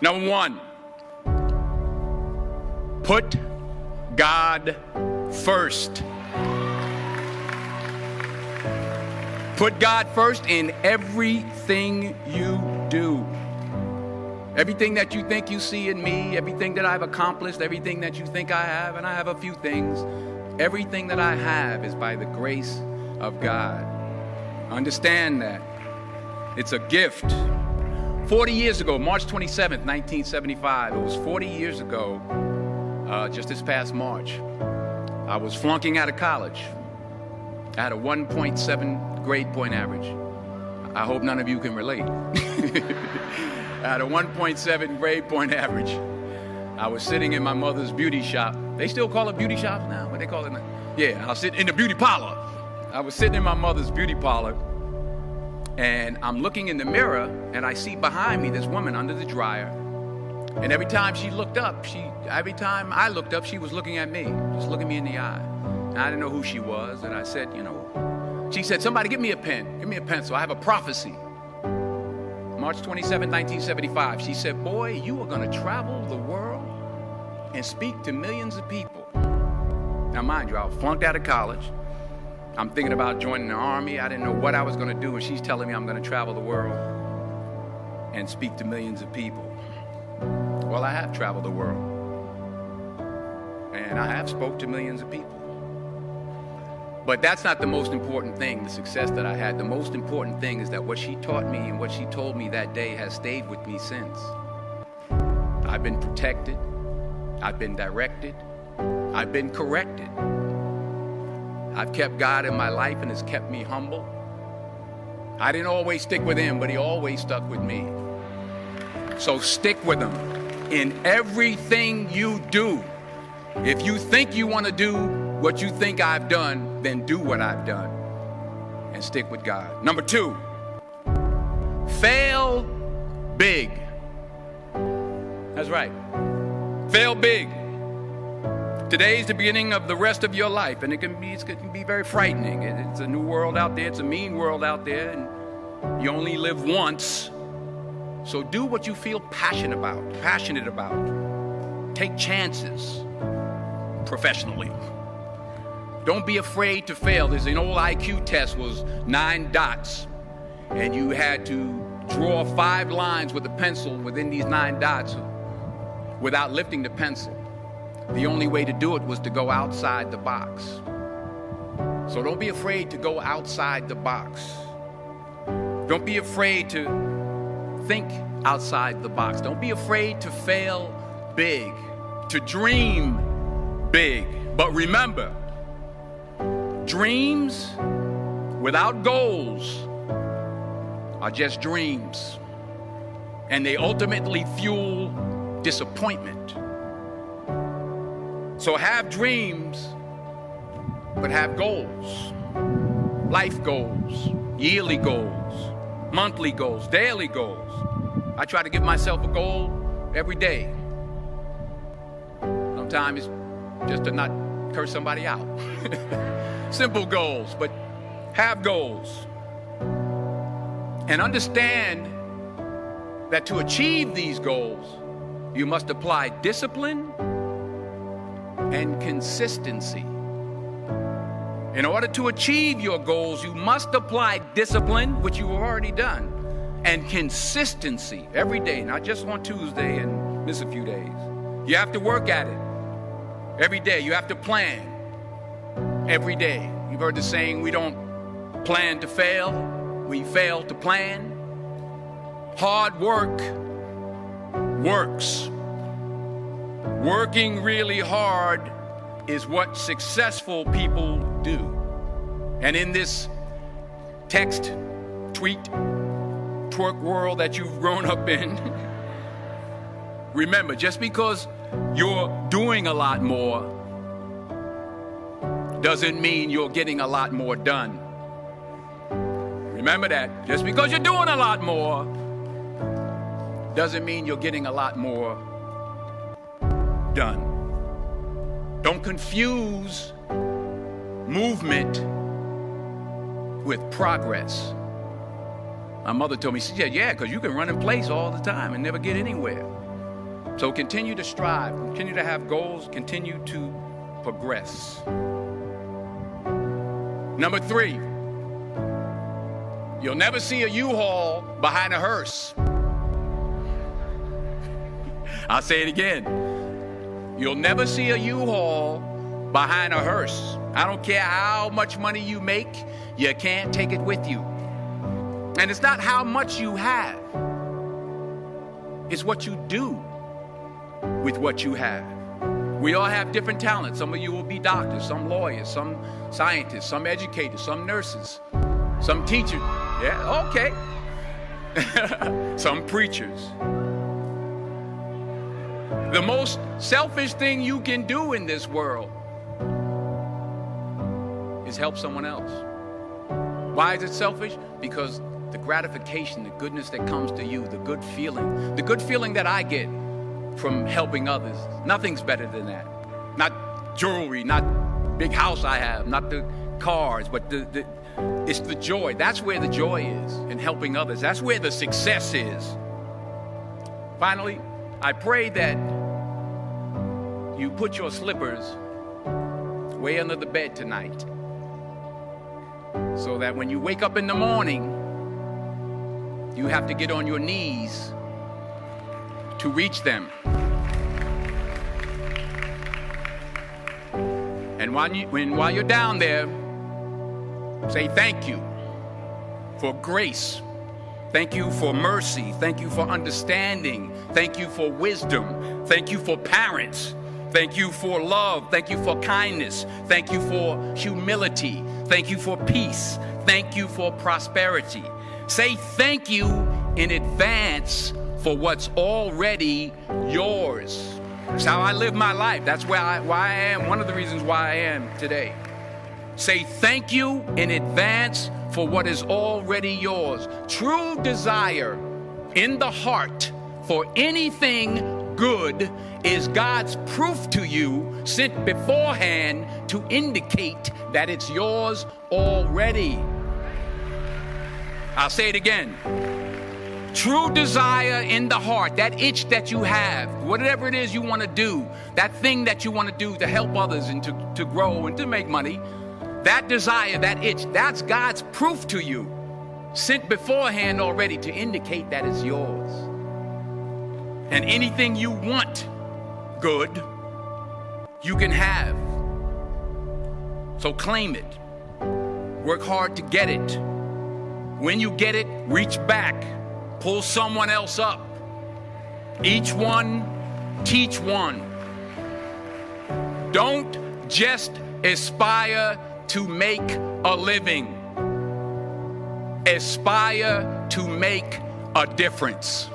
Number one, put God first. Put God first in everything you do. Everything that you think you see in me, everything that I've accomplished, everything that you think I have, and I have a few things, everything that I have is by the grace of God. Understand that. It's a gift. 40 years ago, March 27th, 1975, it was 40 years ago, just this past March, I was flunking out of college. I had a 1.7 grade point average. I hope none of you can relate. I had a 1.7 grade point average. I was sitting in my mother's beauty shop. They still call it beauty shops now? What they call it now? Yeah, I was sitting in the beauty parlor. I was sitting in my mother's beauty parlor, and I'm looking in the mirror, and I see behind me this woman under the dryer. And every time she looked up, every time I looked up, she was looking at me, just looking me in the eye. And I didn't know who she was, and I said, she said, somebody give me a pen, give me a pencil, I have a prophecy. March 27, 1975, she said, boy, you are going to travel the world and speak to millions of people. Now, mind you, I was flunked out of college. I'm thinking about joining the army. I didn't know what I was going to do, and she's telling me I'm going to travel the world and speak to millions of people. Well, I have traveled the world, and I have spoke to millions of people. But that's not the most important thing, the success that I had. The most important thing is that what she taught me and what she told me that day has stayed with me since. I've been protected. I've been directed. I've been corrected. I've kept God in my life, and it's kept me humble. I didn't always stick with him, but he always stuck with me. So stick with him in everything you do. If you think you want to do what you think I've done, then do what I've done and stick with God. Number two, fail big. That's right. Fail big. Today's the beginning of the rest of your life, and it can be very frightening. It's a new world out there. It's a mean world out there, and you only live once. So do what you feel passionate about. Take chances professionally. Don't be afraid to fail. There's an old IQ test, was 9 dots, and you had to draw 5 lines with a pencil within these 9 dots without lifting the pencil. The only way to do it was to go outside the box. So don't be afraid to go outside the box. Don't be afraid to think outside the box. Don't be afraid to fail big, to dream big. But remember, dreams without goals are just dreams, and they ultimately fuel disappointment. So have dreams, but have goals. Life goals, yearly goals, monthly goals, daily goals. I try to give myself a goal every day. Sometimes it's just to not curse somebody out. Simple goals, but have goals. And understand that to achieve these goals, you must apply discipline and consistency. In order to achieve your goals, you must apply discipline, which you've already done, and consistency every day, not just on Tuesday and miss a few days. You have to work at it every day. You have to plan every day. You've heard the saying, we don't plan to fail, we fail to plan. Hard work works. Working really hard is what successful people do. And in this text, tweet, twerk world that you've grown up in, remember, just because you're doing a lot more doesn't mean you're getting a lot more done. Remember that. Just because you're doing a lot more doesn't mean you're getting a lot more done. Don't confuse movement with progress. My mother told me, she said, yeah, because you can run in place all the time and never get anywhere. So continue to strive, continue to have goals, continue to progress. Number 3, you'll never see a U-Haul behind a hearse. I'll say it again. You'll never see a U-Haul behind a hearse. I don't care how much money you make, you can't take it with you. And it's not how much you have. It's what you do with what you have. We all have different talents. Some of you will be doctors, some lawyers, some scientists, some educators, some nurses, some teachers. Yeah, okay. Some preachers. The most selfish thing you can do in this world is help someone else. Why is it selfish? Because the gratification, the goodness that comes to you, the good feeling that I get from helping others, nothing's better than that. Not jewelry, not big house I have, not the cars, but it's the joy. That's where the joy is, in helping others. That's where the success is. Finally, I pray that you put your slippers way under the bed tonight, so that when you wake up in the morning, you have to get on your knees to reach them. And while you're down there, say thank you for grace. Thank you for mercy. Thank you for understanding. Thank you for wisdom. Thank you for parents. Thank you for love. Thank you for kindness. Thank you for humility. Thank you for peace. Thank you for prosperity. Say thank you in advance for what's already yours. That's how I live my life. That's why I am, one of the reasons why I am today. Say thank you in advance for what is already yours. True desire in the heart for anything good is God's proof to you, sent beforehand to indicate that it's yours already. I'll say it again. True desire in the heart, that itch that you have, whatever it is you want to do, that thing that you want to do to help others and to grow and to make money, that desire, that itch, that's God's proof to you, sent beforehand already to indicate that it's yours. And anything you want good, you can have. So claim it. Work hard to get it. When you get it, reach back. Pull someone else up. Each one, teach one. Don't just aspire to make a living. Aspire to make a difference.